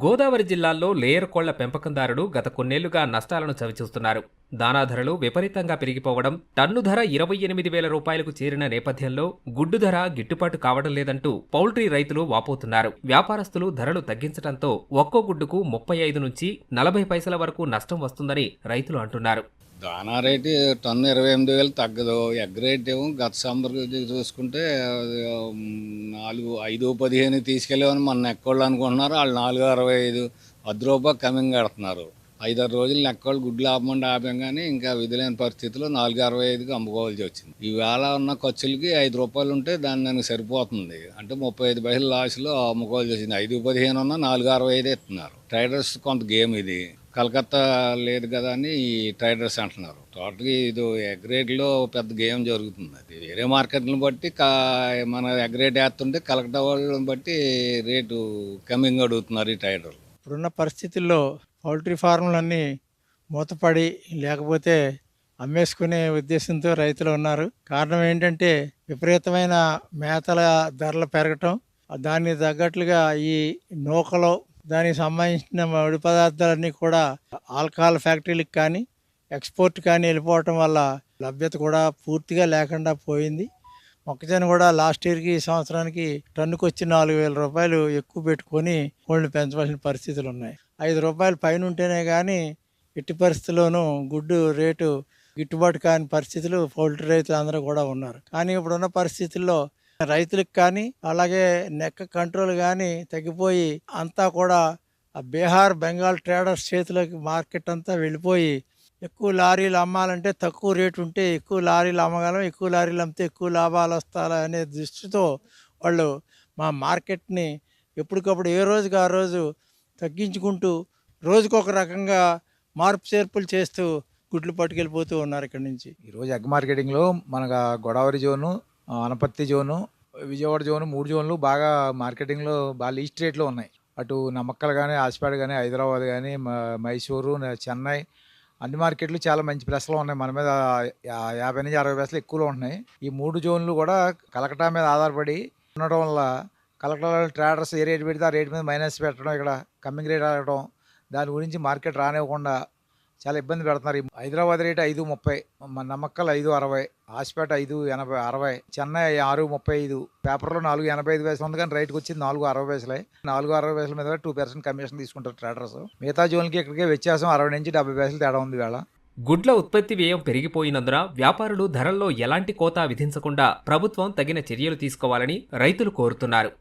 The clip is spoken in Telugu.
గోదావరి జిల్లాల్లో లేయర్ కోళ్ల పెంపకందారులు గత కొన్నేళ్లుగా నష్టాలను చవిచూస్తున్నారు. దానా ధరలు విపరీతంగా పెరిగిపోవడం, టన్ను ధర 28,000 రూపాయలకు చేరిన నేపథ్యంలో గుడ్డు ధర గిట్టుబాటు కావడం లేదంటూ పౌల్ట్రీ రైతులు వాపోతున్నారు. వ్యాపారస్తులు ధరలు తగ్గించడంతో ఒక్కో గుడ్డుకు 35 నుంచి 40 పైసల వరకు నష్టం వస్తుందని రైతులు అంటున్నారు. దానా రేటు టన్ను 28,000 తగ్గదు. ఎగ్ రేట్ ఏమో గత సంవత్సరం చూసుకుంటే 5-15 తీసుకెళ్ళామని మన నెక్కోళ్ళు అనుకుంటున్నారు. వాళ్ళు 4-65 రూపాయలు కమింగ్ కడుతున్నారు. 5-6 రోజులు నెక్కోళ్ళు గుడ్లు ఆపమంటే ఆపాం, కానీ ఇంకా విధులేని పరిస్థితిలో 4-65కి అమ్ముకోవాల్సి వచ్చింది. ఈవేళ ఉన్న ఖర్చులకి 5 రూపాయలు ఉంటే దానికి సరిపోతుంది. అంటే 35 పైసలు లాస్లో అమ్ముకోవాల్సి వచ్చింది. 5-15 ఉన్నా 4-65 ఇస్తున్నారు. ట్రైడర్స్ కొంత గేమ్ ఇది. కలకత్తా లేదు కదా అని ఈ ట్రైడర్స్ అంటున్నారు. టోటల్గా ఇది ఎగ్ రేట్లో పెద్ద గేమ్ జరుగుతుంది. అది వేరే మార్కెట్లను బట్టి మన ఎగ్ రేట్ వేస్తుంటే కలకత్తా వాళ్ళని బట్టి రేటు కమింగ్ అడుగుతున్నారు ఈ ట్రైడర్లు. ఇప్పుడున్న పరిస్థితుల్లో పౌల్ట్రీ ఫార్ములన్నీ మూతపడి లేకపోతే అమ్మేసుకునే ఉద్దేశంతో రైతులు ఉన్నారు. కారణం ఏంటంటే విపరీతమైన మేతల ధరలు పెరగటం, దానికి తగ్గట్లుగా ఈ నూకలో దానికి సంబంధించిన ముడి పదార్థాలన్నీ కూడా ఆల్కహాల్ ఫ్యాక్టరీలకు కానీ ఎక్స్పోర్ట్ కానీ వెళ్ళిపోవటం వల్ల లభ్యత కూడా పూర్తిగా లేకుండా పోయింది. మొక్కజొన్న కూడా లాస్ట్ ఇయర్కి ఈ సంవత్సరానికి టన్నుకు వచ్చి 4,000 రూపాయలు ఎక్కువ పెట్టుకొని కోళ్ళని పెంచవలసిన పరిస్థితులు ఉన్నాయి. 5 రూపాయలు పైన ఉంటేనే కానీ ఎట్టి పరిస్థితుల్లోనూ గుడ్డు రేటు గిట్టుబాటు కాని పరిస్థితులు పౌల్ట్రీ రైతులు అందరూ కూడా ఉన్నారు. కానీ ఇప్పుడున్న పరిస్థితుల్లో రైతులకు కానీ అలాగే నెక్క కంట్రోల్ కానీ తగ్గిపోయి అంతా కూడా బీహార్ బెంగాల్ ట్రేడర్స్ చేతిలోకి మార్కెట్ అంతా వెళ్ళిపోయి ఎక్కువ లారీలు అమ్మాలంటే తక్కువ రేటు ఉంటే ఎక్కువ లారీలు అమ్మగలం, ఎక్కువ లారీలు అమ్మితే ఎక్కువ లాభాలు వస్తాయి అనే దృష్టితో వాళ్ళు మా మార్కెట్ని ఎప్పటికప్పుడు ఏ రోజుకి ఆ రోజు తగ్గించుకుంటూ రోజుకొక రకంగా మార్పు చేర్పులు చేస్తూ గుడ్లు పట్టుకెళ్ళిపోతూ ఉన్నారు ఇక్కడి నుంచి. ఈరోజు ఎగ్ మార్కెటింగ్లో మనకు Godavari zone, Anaparthi zone, Vijayawada zone 3 జోన్లు బాగా మార్కెటింగ్లో బాగా లీస్ట్ రేట్లో ఉన్నాయి. అటు నమ్మక్కలు కానీ, ఆసిపాడు కానీ, హైదరాబాద్ కానీ, మైసూరు, చెన్నై అన్ని మార్కెట్లు చాలా మంచి ప్లస్లో ఉన్నాయి. మన మీద 50 నుంచి 60 పైసలు ఎక్కువలో ఉంటున్నాయి. ఈ 3 జోన్లు కూడా కలకటా మీద ఆధారపడి ఉండటం వల్ల కలకటాలో ట్రేడర్స్ ఏ రేటు పెడితే ఆ రేటు మీద మైనస్ పెట్టడం, ఇక్కడ కమ్మింగ్ రేట్ ఆడటం, దాని గురించి మార్కెట్ రానివ్వకుండా చాలా ఇబ్బంది పెడుతున్నారు. హైదరాబాద్ రేటు 5.30, మన నమ్మక్కలు 5.60, ఆసిపేట 5.80, 60, చెన్నై 6.35, పేపర్లో 4.85 పైసలు ఉంది, కానీ రైట్కి వచ్చింది 4.60 పైసలే. 4.60 పైసల మీద 2% కమిషన్ తీసుకుంటారు ట్రేడర్స్. మిగతా జోన్కి ఇక్కడికే వ్యత్యాసం 60 నుంచి 70 పైసలు తేడా ఉంది వేళ. గుడ్ల ఉత్పత్తి వ్యయం పెరిగిపోయినందున వ్యాపారులు ధరల్లో ఎలాంటి కోతా విధించకుండా ప్రభుత్వం తగిన చర్యలు తీసుకోవాలని రైతులు కోరుతున్నారు.